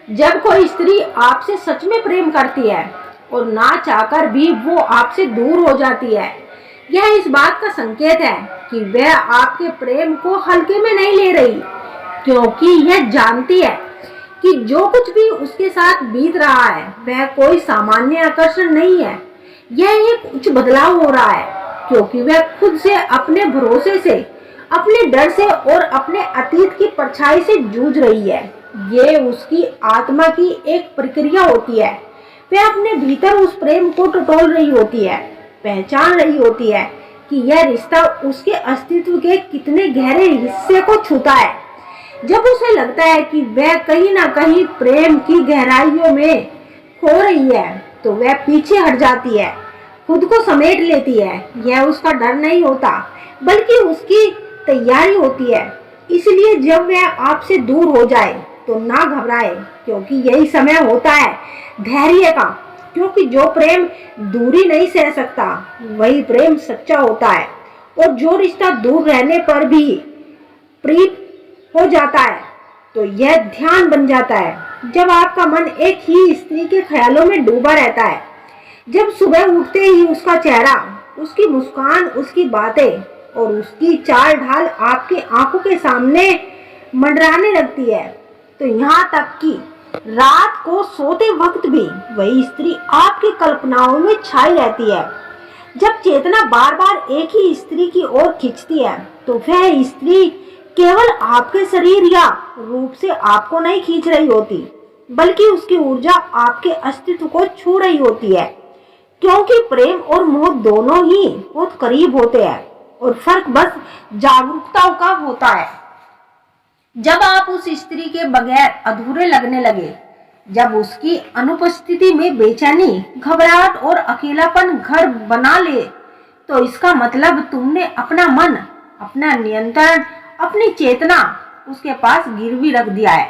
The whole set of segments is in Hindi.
जब कोई स्त्री आपसे सच में प्रेम करती है और ना चाहकर भी वो आपसे दूर हो जाती है, यह इस बात का संकेत है कि वह आपके प्रेम को हल्के में नहीं ले रही, क्योंकि यह जानती है कि जो कुछ भी उसके साथ बीत रहा है वह कोई सामान्य आकर्षण नहीं है। यह एक उच्च बदलाव हो रहा है, क्योंकि वह खुद से, अपने भरोसे से, अपने डर से और अपने अतीत की परछाई से जूझ रही है। ये उसकी आत्मा की एक प्रक्रिया होती है। वह अपने भीतर उस प्रेम को टटोल रही होती है, पहचान रही होती है कि यह रिश्ता उसके अस्तित्व के कितने गहरे हिस्से को छूता है। जब उसे लगता है कि वह कहीं ना कहीं प्रेम की गहराइयों में खो रही है, तो वह पीछे हट जाती है, खुद को समेट लेती है। यह उसका डर नहीं होता, बल्कि उसकी तैयारी होती है। इसलिए जब वह आपसे दूर हो जाए तो ना घबराए, क्योंकि यही समय होता है धैर्य का। क्योंकि जो प्रेम दूरी नहीं सह सकता वही प्रेम सच्चा होता है, और जो रिश्ता दूर रहने पर भी प्रिय हो जाता है तो यह ध्यान बन जाता है। जब आपका मन एक ही स्त्री के ख्यालों में डूबा रहता है, जब सुबह उठते ही उसका चेहरा, उसकी मुस्कान, उसकी बातें और उसकी चाल ढाल आपकी आंखों के सामने मंडराने लगती है, तो यहाँ तक कि रात को सोते वक्त भी वही स्त्री आपकी कल्पनाओं में छाई रहती है। जब चेतना बार बार एक ही स्त्री की ओर खींचती है, तो वह स्त्री केवल आपके शरीर या रूप से आपको नहीं खींच रही होती, बल्कि उसकी ऊर्जा आपके अस्तित्व को छू रही होती है। क्योंकि प्रेम और मोह दोनों ही बहुत करीब होते हैं, और फर्क बस जागरूकता का होता है। जब आप उस स्त्री के बगैर अधूरे लगने लगे, जब उसकी अनुपस्थिति में बेचैनी, घबराहट और अकेलापन घर बना ले, तो इसका मतलब तुमने अपना मन, अपना नियंत्रण, अपनी चेतना उसके पास गिरवी रख दिया है।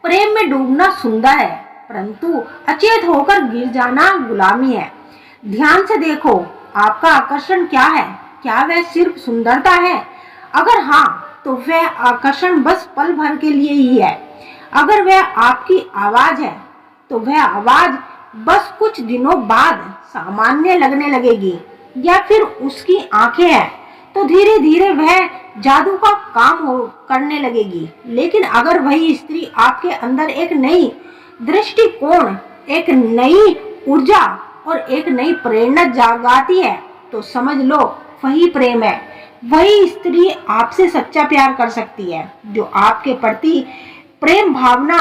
प्रेम में डूबना सुंदर है, परंतु अचेत होकर गिर जाना गुलामी है। ध्यान से देखो, आपका आकर्षण क्या है? क्या वह सिर्फ सुंदरता है? अगर हाँ, तो वह आकर्षण बस पल भर के लिए ही है। अगर वह आपकी आवाज है, तो वह आवाज बस कुछ दिनों बाद सामान्य लगने लगेगी। या फिर उसकी आंखें हैं, तो धीरे धीरे वह जादू का काम करने लगेगी। लेकिन अगर वही स्त्री आपके अंदर एक नई दृष्टिकोण, एक नई ऊर्जा और एक नई प्रेरणा जगाती है, तो समझ लो वही प्रेम है। वही स्त्री आपसे सच्चा प्यार कर सकती है, जो आपके प्रति प्रेम भावना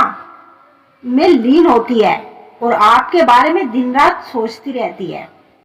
में लीन होती है और आपके बारे में दिन रात सोचती रहती है।